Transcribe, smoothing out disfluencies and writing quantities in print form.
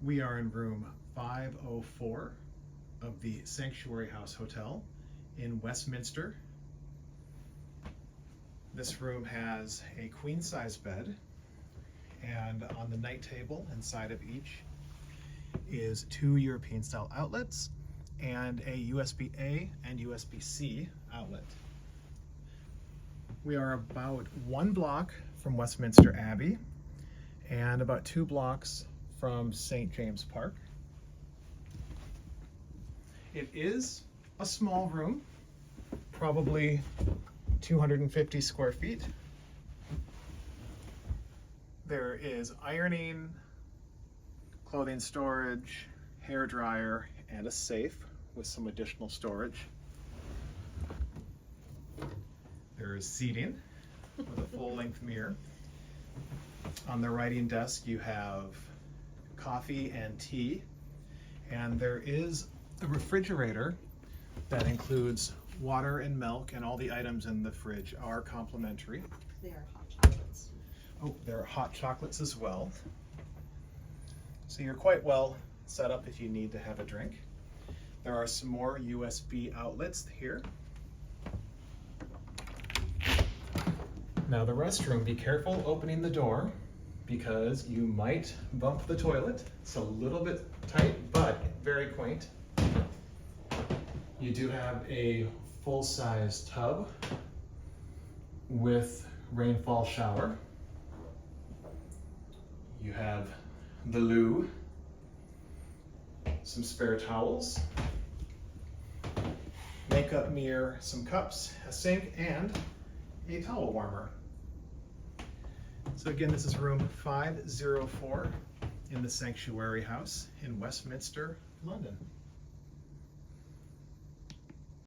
We are in room 504 of the Sanctuary House Hotel in Westminster. This room has a queen-size bed, and on the night table inside of each is 2 European-style outlets and a USB-A and USB-C outlet. We are about 1 block from Westminster Abbey and about 2 blocks from St. James Park. It is a small room, probably 250 square feet. There is ironing, clothing storage, hair dryer, and a safe with some additional storage. There is seating with a full-length mirror. On the writing desk you have coffee and tea, and there is a refrigerator that includes water and milk, and all the items in the fridge are complimentary. They are hot chocolates. Oh, there are hot chocolates as well. So you're quite well set up if you need to have a drink. There are some more USB outlets here. Now the restroom, be careful opening the door because you might bump the toilet. It's a little bit tight, but very quaint. You do have a full-size tub with rainfall shower. You have the loo, some spare towels, makeup mirror, some cups, a sink, and a towel warmer. So again, this is room 504 in the Sanctuary House in Westminster, London.